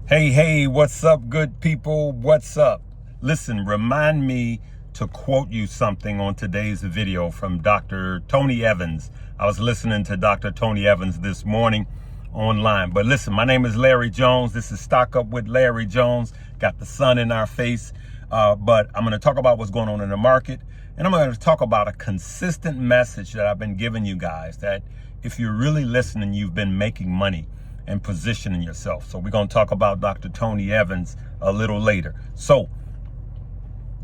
Hey, what's up, good people? What's up? Listen, remind me to quote you something on today's video from Dr. Tony Evans. I was listening to Dr. Tony Evans this morning online. But listen, my name is Larry Jones. This is Stock Up with Larry Jones. Got the sun in our face. But I'm going to talk about what's going on in the market. And I'm going to talk about a consistent message that I've been giving you guys, that if you're really listening, you've been making money and positioning yourself. So we're going to talk about Dr. Tony Evans a little later. So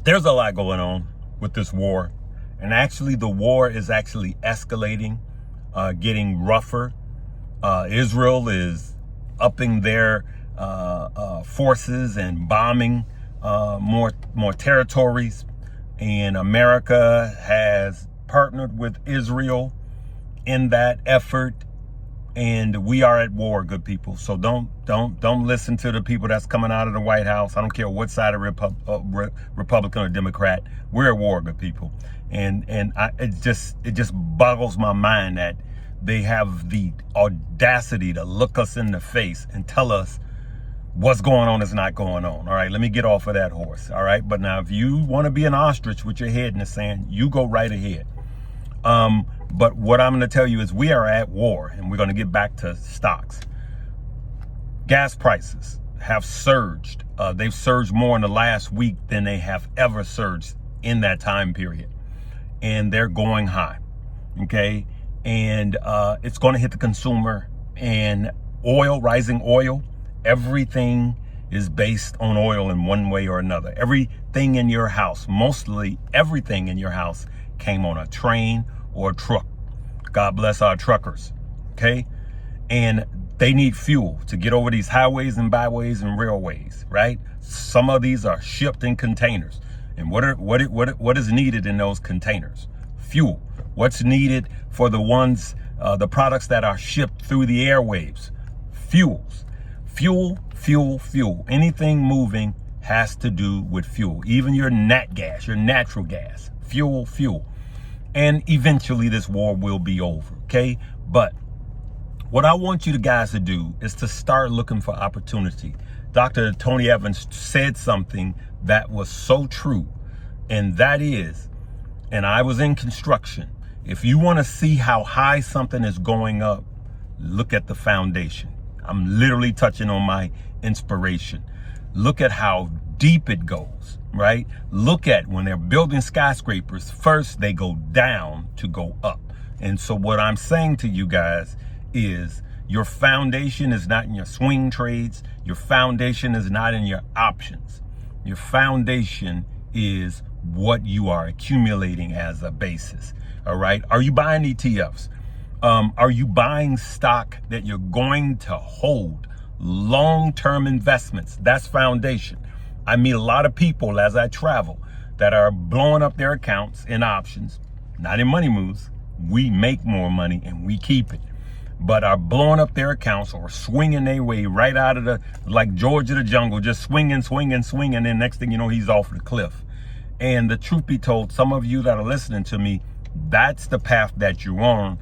there's a lot going on with this war. And actually, the war is actually escalating, getting rougher. Israel is upping their forces and bombing more territories. And America has partnered with Israel in that effort. And we are at war, good people. So don't listen to the people that's coming out of the White House. I don't care what side of Republican or Democrat. We're at war, good people. And it just boggles my mind that they have the audacity to look us in the face and tell us what's going on is not going on. All right, let me get off of that horse. All right, but now if you want to be an ostrich with your head in the sand, you go right ahead. But what I'm going to tell you is we are at war, and we're going to get back to stocks. Gas prices have surged. They've surged more in the last week than they have ever surged in that time period. And they're going high. Okay. And it's going to hit the consumer. And oil, rising oil, everything is based on oil in one way or another. Everything in your house, mostly everything in your house, came on a train or a truck. God bless our truckers, okay? And they need fuel to get over these highways and byways and railways, right? Some of these are shipped in containers. And what is needed in those containers? Fuel. What's needed for the ones, the products that are shipped through the airwaves? Fuels. Fuel. Anything moving has to do with fuel. Even your nat gas, your natural gas. Fuel. And eventually this war will be over, okay? But what I want you guys to do is to start looking for opportunity. Dr. Tony Evans said something that was so true, and that is, and I was in construction, if you want to see how high something is going up, look at the foundation. I'm literally touching on my inspiration. Look at how deep it goes, right? Look at when they're building skyscrapers, first they go down to go up. And so what I'm saying to you guys is your foundation is not in your swing trades. Your foundation is not in your options. Your foundation is what you are accumulating as a basis. All right. Are you buying ETFs? Are you buying stock that you're going to hold? Long-term investments. That's foundation. I meet a lot of people as I travel that are blowing up their accounts in options, not in money moves. We make more money and we keep it, but are blowing up their accounts or swinging their way right out of like George of the Jungle, just swinging. And then next thing you know, he's off the cliff. And the truth be told, some of you that are listening to me, that's the path that you're on,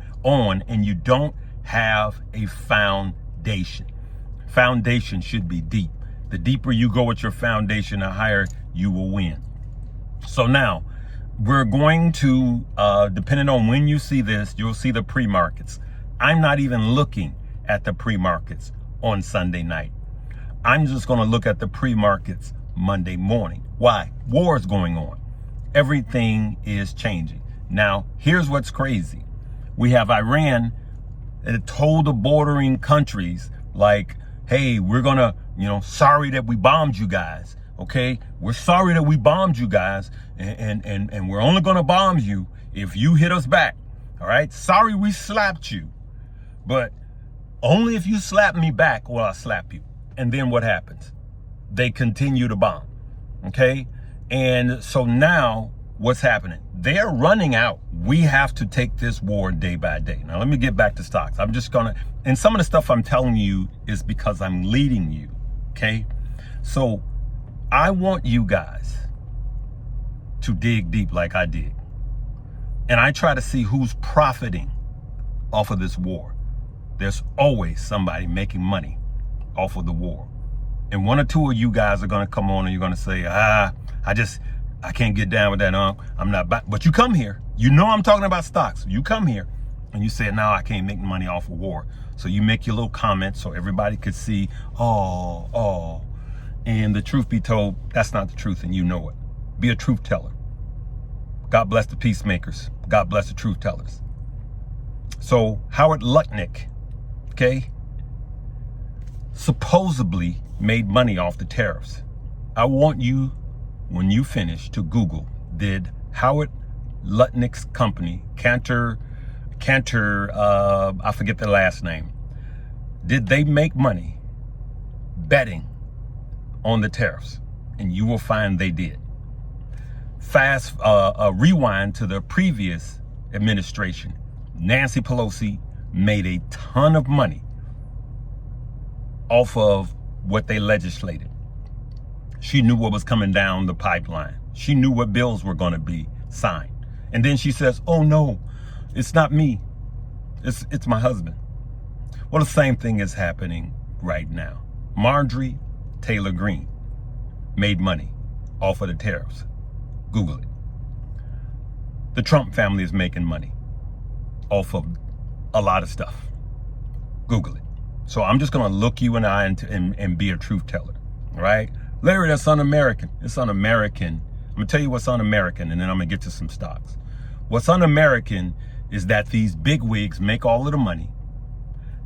and you don't have a foundation. Foundation should be deep. The deeper you go with your foundation, the higher you will win. So now we're going to, depending on when you see this, you'll see the pre-markets. I'm not even looking at the pre-markets on Sunday night. I'm just going to look at the pre-markets Monday morning. Why? War is going on. Everything is changing. Now, here's what's crazy. We have Iran that told the bordering countries, like, hey, we're going to, sorry that we bombed you guys. Okay. We're sorry that we bombed you guys. And we're only going to bomb you if you hit us back. All right. Sorry we slapped you, but only if you slap me back will I slap you. And then what happens? They continue to bomb. Okay. And so now what's happening? They're running out. We have to take this war day by day. Now, let me get back to stocks. I'm just going to, and some of the stuff I'm telling you is because I'm leading you. Okay. So I want you guys to dig deep like I did. And I try to see who's profiting off of this war. There's always somebody making money off of the war. And one or two of you guys are going to come on and you're going to say, I can't get down with that. I'm not back. But you come here. You know I'm talking about stocks. You come here and you say, now I can't make money off of war. So you make your little comment so everybody could see, oh. And the truth be told, that's not the truth, and you know it. Be a truth teller. God bless the peacemakers. God bless the truth tellers. So Howard Lutnick, okay, supposedly made money off the tariffs. I want you, when you finish, to Google, did Howard Lutnick's company, Cantor, I forget the last name, did they make money betting on the tariffs? And you will find they did. Rewind to the previous administration. Nancy Pelosi made a ton of money off of what they legislated. She knew what was coming down the pipeline. She knew what bills were going to be signed. And then she says, oh no, it's not me. It's my husband. Well, the same thing is happening right now. Marjorie Taylor Greene made money off of the tariffs. Google it. The Trump family is making money off of a lot of stuff. Google it. So I'm just going to look you in the eye and be a truth teller, right? Larry, that's un-American. It's un-American. I'm going to tell you what's un-American, and then I'm going to get to some stocks. What's un-American is that these bigwigs make all of the money,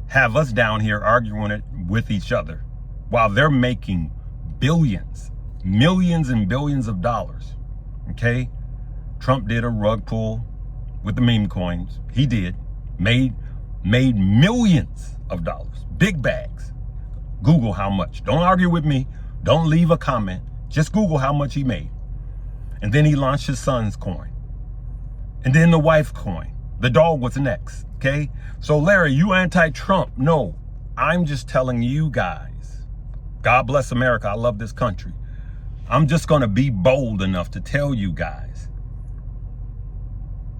have us down here arguing it with each other, while they're making billions, millions and billions of dollars, okay? Trump did a rug pull with the meme coins. He did. Made millions of dollars, big bags. Google how much. Don't argue with me. Don't leave a comment. Just Google how much he made. And then he launched his son's coin. And then the wife coin. The dog was next, okay? So Larry, you anti-Trump. No, I'm just telling you guys, God bless America. I love this country. I'm just going to be bold enough to tell you guys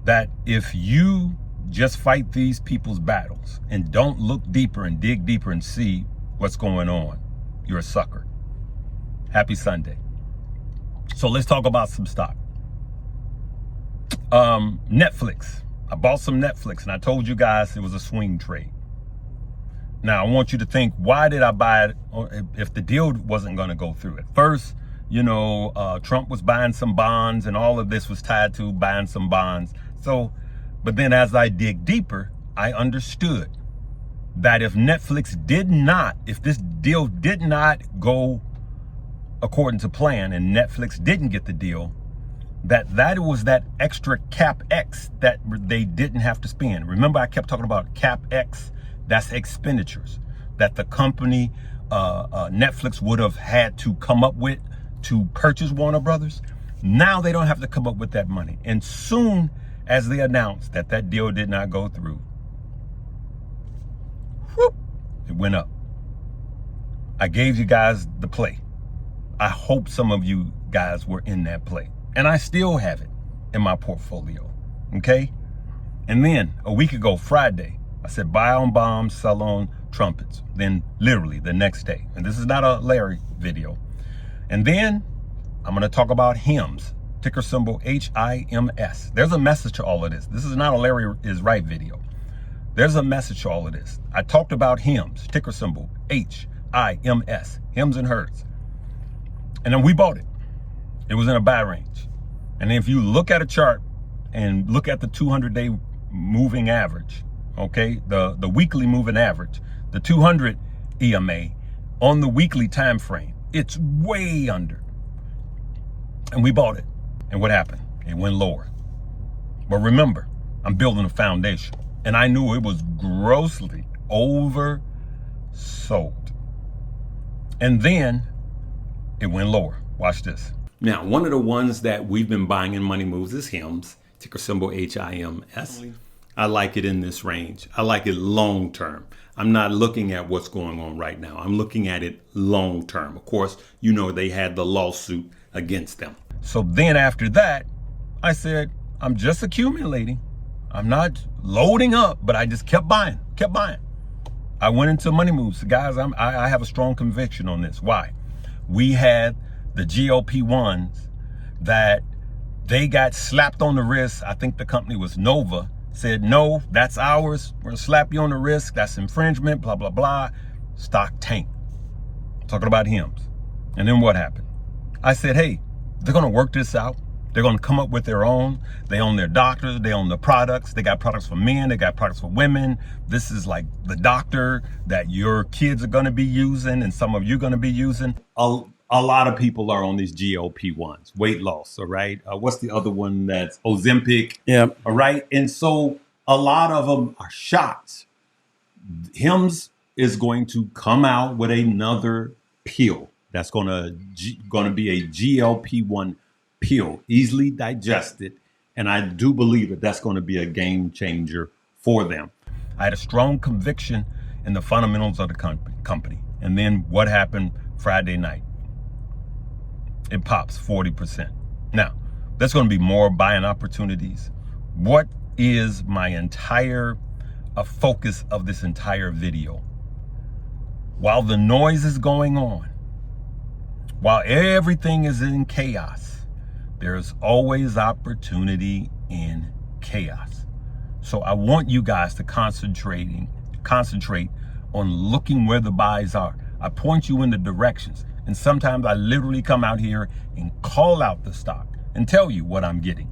that if you just fight these people's battles and don't look deeper and dig deeper and see what's going on, you're a sucker. Happy Sunday. So let's talk about some stock. Netflix. I bought some Netflix and I told you guys it was a swing trade. Now I want you to think, why did I buy it if the deal wasn't going to go through? At first, you know, Trump was buying some bonds and all of this was tied to buying some bonds. So, but then as I dig deeper, I understood that if this deal did not go according to plan and Netflix didn't get the deal, that was that extra CapEx that they didn't have to spend. Remember, I kept talking about CapEx. That's expenditures that the company, Netflix, would have had to come up with to purchase Warner Brothers. Now they don't have to come up with that money. And soon as they announced that that deal did not go through, whoop, it went up. I gave you guys the play. I hope some of you guys were in that play. And I still have it in my portfolio, okay? And then a week ago, Friday, I said buy on bombs, sell on trumpets. Then literally the next day, and this is not a Larry video. And then I'm gonna talk about HIMS, ticker symbol HIMS. There's a message to all of this. This is not a Larry is right video. There's a message to all of this. I talked about HIMS, ticker symbol HIMS, Hims and Hers. And then we bought it. It was in a buy range. And if you look at a chart and look at the 200-day moving average, okay, the weekly moving average, the 200 EMA on the weekly time frame, it's way under. And we bought it. And what happened? It went lower. But remember, I'm building a foundation. And I knew it was grossly oversold. And then it went lower. Watch this. Now, one of the ones that we've been buying in Money Moves is HIMS, ticker symbol HIMS. I like it in this range. I like it long term. I'm not looking at what's going on right now. I'm looking at it long term. Of course, you know they had the lawsuit against them. So then after that, I said, I'm just accumulating. I'm not loading up, but I just kept buying. I went into Money Moves. Guys, I have a strong conviction on this. Why? We had the GLP-1s that they got slapped on the wrist. I think the company was Nova, said, no, that's ours. We're gonna slap you on the wrist. That's infringement, blah, blah, blah. Stock tanked. Talking about HIMS. And then what happened? I said, hey, they're gonna work this out. They're gonna come up with their own. They own their doctors, they own the products. They got products for men, they got products for women. This is like the doctor that your kids are gonna be using and some of you are gonna be using. A lot of people are on these GLP-1s, weight loss, all right? What's the other one that's Ozempic? Yeah. All right, and so a lot of them are shots. HIMS is going to come out with another pill that's gonna be a GLP-1 pill, easily digested, and I do believe that that's going to be a game changer for them. I had a strong conviction in the fundamentals of the company. And then what happened Friday night? It pops 40%. Now, there's going to be more buying opportunities. What is my entire focus of this entire video? While the noise is going on, while everything is in chaos, there's always opportunity in chaos. So I want you guys to concentrate on looking where the buys are. I point you in the directions. And sometimes I literally come out here and call out the stock and tell you what I'm getting.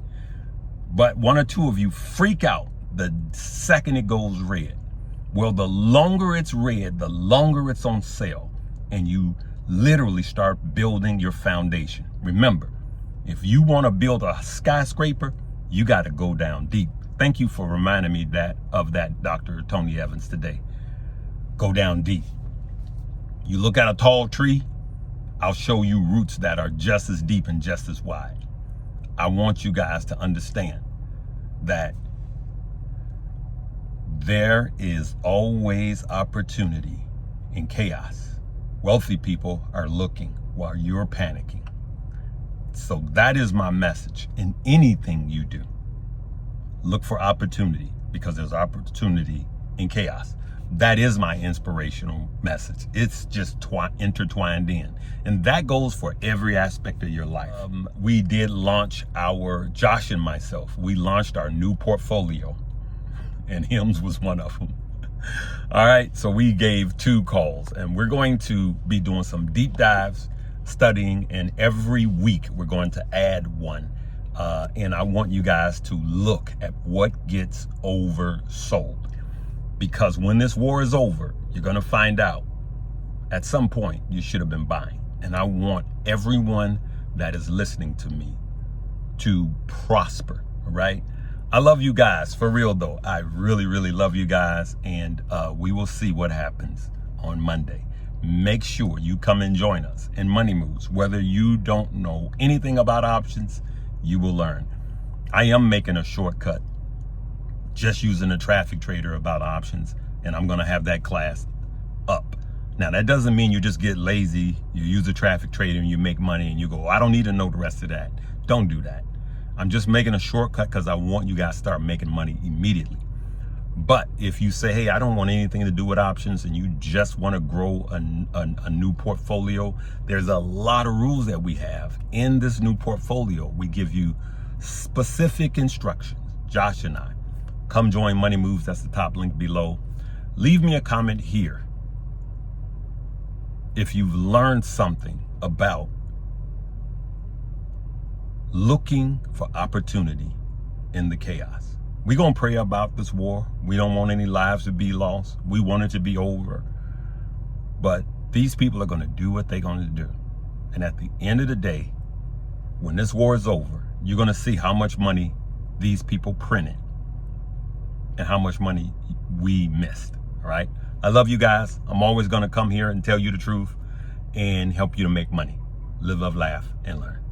But one or two of you freak out the second it goes red. Well, the longer it's red, the longer it's on sale. And you literally start building your foundation. Remember, if you want to build a skyscraper, you got to go down deep. Thank you for reminding me of that, Dr. Tony Evans, today. Go down deep. You look at a tall tree, I'll show you roots that are just as deep and just as wide. I want you guys to understand that there is always opportunity in chaos. Wealthy people are looking while you're panicking. So that is my message in anything you do. Look for opportunity because there's opportunity in chaos. That is my inspirational message. It's just intertwined in. And that goes for every aspect of your life. We did launch Josh and myself, we launched our new portfolio, and HIMS was one of them. All right, so we gave 2 calls, and we're going to be doing some deep dives, studying, and every week we're going to add one. And I want you guys to look at what gets oversold. Because when this war is over, you're going to find out at some point you should have been buying. And I want everyone that is listening to me to prosper, all right? I love you guys, for real though. I really, really love you guys. And we will see what happens on Monday. Make sure you come and join us in Money Moves. Whether you don't know anything about options, you will learn. I am making a shortcut just using a traffic trader about options, and I'm gonna have that class up. Now that doesn't mean you just get lazy, you use a traffic trader and you make money and you go, I don't need to know the rest of that. Don't do that. I'm just making a shortcut because I want you guys to start making money immediately. But if you say, hey, I don't want anything to do with options and you just want to grow a new portfolio, there's a lot of rules that we have in this new portfolio. We give you specific instructions, Josh and I. Come join Money Moves. That's the top link below. Leave me a comment here if you've learned something about looking for opportunity in the chaos. We're going to pray about this war. We don't want any lives to be lost. We want it to be over. But these people are going to do what they're going to do. And at the end of the day, when this war is over, you're going to see how much money these people printed and how much money we missed, all right? I love you guys. I'm always going to come here and tell you the truth and help you to make money. Live, love, laugh, and learn.